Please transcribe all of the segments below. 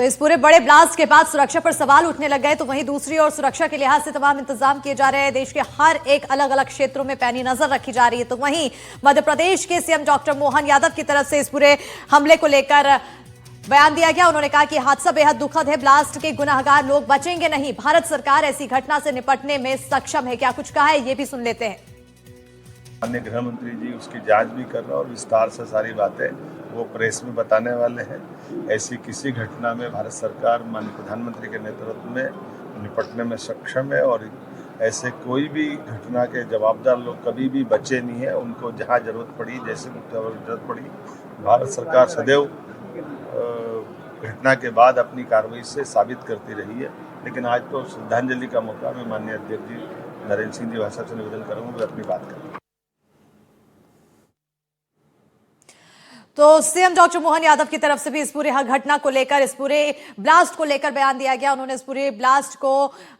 तो इस पूरे बड़े ब्लास्ट के बाद सुरक्षा पर सवाल उठने लग गए, तो वहीं दूसरी ओर सुरक्षा के लिहाज से तमाम इंतजाम किए जा रहे हैं। देश के हर एक अलग अलग क्षेत्रों में पैनी नजर रखी जा रही है। तो वहीं मध्य प्रदेश के सीएम डॉक्टर मोहन यादव की तरफ से इस पूरे हमले को लेकर बयान दिया गया। उन्होंने कहा कि हादसा बेहद दुखद है, ब्लास्ट के गुनाहगार लोग बचेंगे नहीं, भारत सरकार ऐसी घटना से निपटने में सक्षम है। क्या कुछ कहा है ये भी सुन लेते हैं। माननीय गृह मंत्री जी उसकी जांच भी कर रहे हैं और विस्तार से सारी बातें वो प्रेस में बताने वाले हैं। ऐसी किसी घटना में भारत सरकार माननीय प्रधानमंत्री के नेतृत्व में निपटने में सक्षम है और ऐसे कोई भी घटना के जवाबदार लोग कभी भी बचे नहीं है। उनको जहां जरूरत पड़ी, जैसे जरूरत पड़ी, भारत सरकार सदैव घटना के बाद अपनी कार्रवाई से साबित करती रही है। लेकिन आज तो श्रद्धांजलि का मौका, मैं माननीय अध्यक्ष जी नरेंद्र सिंह जी भाषा से निवेदन करूंगा कि अपनी बात करें। तो सीएम डॉक्टर मोहन यादव की तरफ से भी इस पूरे घटना को लेकर, इस पूरे ब्लास्ट को लेकर बयान दिया गया। उन्होंने इस पूरे ब्लास्ट को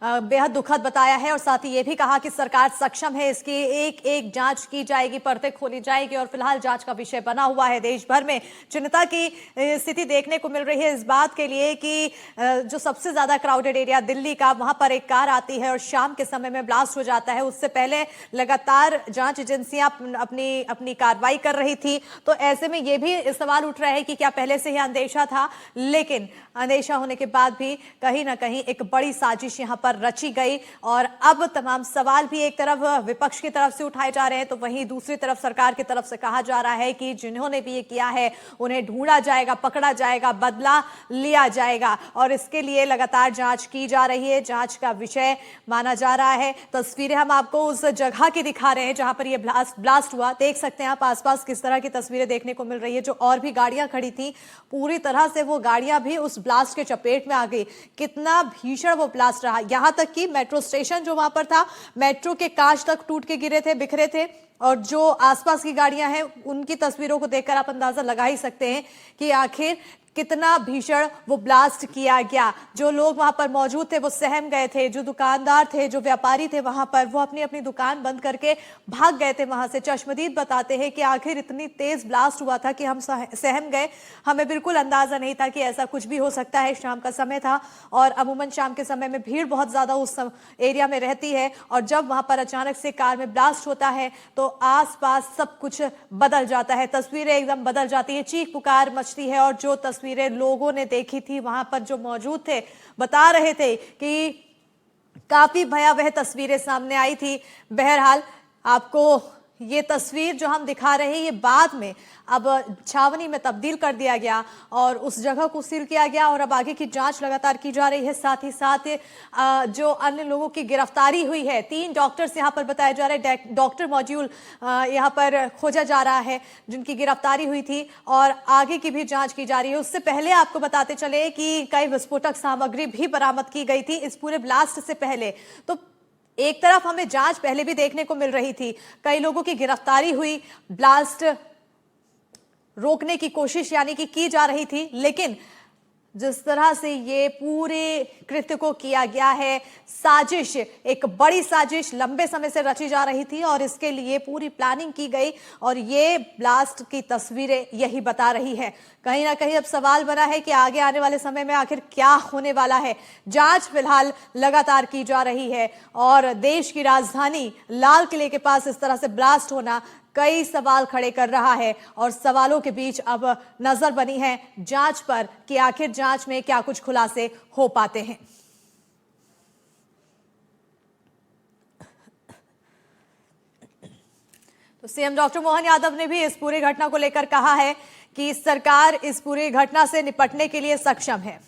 बेहद दुखद बताया है और साथ ही ये भी कहा कि सरकार सक्षम है, इसकी एक एक जांच की जाएगी, परतें खोली जाएगी और फिलहाल जांच का विषय बना हुआ है। देश भर में चिंता की स्थिति देखने को मिल रही है इस बात के लिए कि जो सबसे ज्यादा क्राउडेड एरिया दिल्ली का, वहां पर एक कार आती है और शाम के समय में ब्लास्ट हो जाता है। उससे पहले लगातार जांच एजेंसियां अपनी कार्रवाई कर रही थी। तो ऐसे में ये भी सवाल उठ रहा है कि क्या पहले से ही अंदेशा था, लेकिन अंदेशा होने के बाद भी कहीं ना कहीं एक बड़ी साजिश यहां पर रची गई और अब तमाम सवाल भी एक तरफ विपक्ष की तरफ से उठाए जा रहे हैं, तो वहीं दूसरी तरफ सरकार की तरफ से कहा जा रहा है कि जिन्होंने भी ये किया है उन्हें ढूंढा जाएगा, पकड़ा जाएगा, बदला लिया जाएगा और इसके लिए लगातार जांच की जा रही है, जांच का विषय माना जा रहा है। तस्वीरें हम आपको उस जगह की दिखा रहे हैं जहां पर यह ब्लास्ट हुआ। देख सकते हैं आप आसपास किस तरह की तस्वीरें देखने को मिल रही है। जो और भी गाड़ियां खड़ी थी, पूरी तरह से वो गाड़ियां भी उस ब्लास्ट के चपेट में आ गई। कितना भीषण वो ब्लास्ट रहा, यहां तक कि मेट्रो स्टेशन जो वहां पर था, मेट्रो के कांच तक टूट के गिरे थे, बिखरे थे। और जो आसपास की गाड़ियां हैं उनकी तस्वीरों को देखकर आप अंदाजा लगा ही सकते हैं कि आखिर कितना भीषण वो ब्लास्ट किया गया। जो लोग वहां पर मौजूद थे वो सहम गए थे, जो दुकानदार थे, जो व्यापारी थे वहां पर, वो अपनी अपनी दुकान बंद करके भाग गए थे वहां से। चश्मदीद बताते हैं कि आखिर इतनी तेज ब्लास्ट हुआ था कि हम सहम गए। हमें बिल्कुल अंदाजा नहीं था कि ऐसा कुछ भी हो सकता है। शाम का समय था और अमूमन शाम के समय में भीड़ बहुत ज्यादा उस एरिया में रहती है और जब वहां पर अचानक से कार में ब्लास्ट होता है तो आसपास सब कुछ बदल जाता है, तस्वीरें एकदम बदल जाती है, चीख पुकार मचती है। और जो तस्वीरें लोगों ने देखी थी, वहां पर जो मौजूद थे बता रहे थे कि काफी भयावह तस्वीरें सामने आई थी। बहरहाल आपको ये तस्वीर जो हम दिखा रहे हैं ये बाद में अब छावनी में तब्दील कर दिया गया और उस जगह को सील किया गया और अब आगे की जांच लगातार की जा रही है। साथ ही साथ जो अन्य लोगों की गिरफ्तारी हुई है, 3 डॉक्टर्स यहां पर बताया जा रहा है, डॉक्टर मॉड्यूल यहां पर खोजा जा रहा है जिनकी गिरफ्तारी हुई थी और आगे की भी जांच की जा रही है। उससे पहले आपको बताते चले कि कई विस्फोटक सामग्री भी बरामद की गई थी इस पूरे ब्लास्ट से पहले। तो एक तरफ हमें जांच पहले भी देखने को मिल रही थी, कई लोगों की गिरफ्तारी हुई, ब्लास्ट रोकने की कोशिश यानी कि की जा रही थी, लेकिन जिस तरह से ये पूरे कृत्य को किया गया है, साजिश, एक बड़ी साजिश लंबे समय से रची जा रही थी और इसके लिए पूरी प्लानिंग की गई और ये ब्लास्ट की तस्वीरें यही बता रही है। कहीं ना कहीं अब सवाल बना है कि आगे आने वाले समय में आखिर क्या होने वाला है। जांच फिलहाल लगातार की जा रही है और देश की राजधानी लाल किले के पास इस तरह से ब्लास्ट होना कई सवाल खड़े कर रहा है और सवालों के बीच अब नजर बनी है जांच पर कि आखिर जांच में क्या कुछ खुलासे हो पाते हैं। तो सीएम डॉक्टर मोहन यादव ने भी इस पूरी घटना को लेकर कहा है कि सरकार इस पूरी घटना से निपटने के लिए सक्षम है।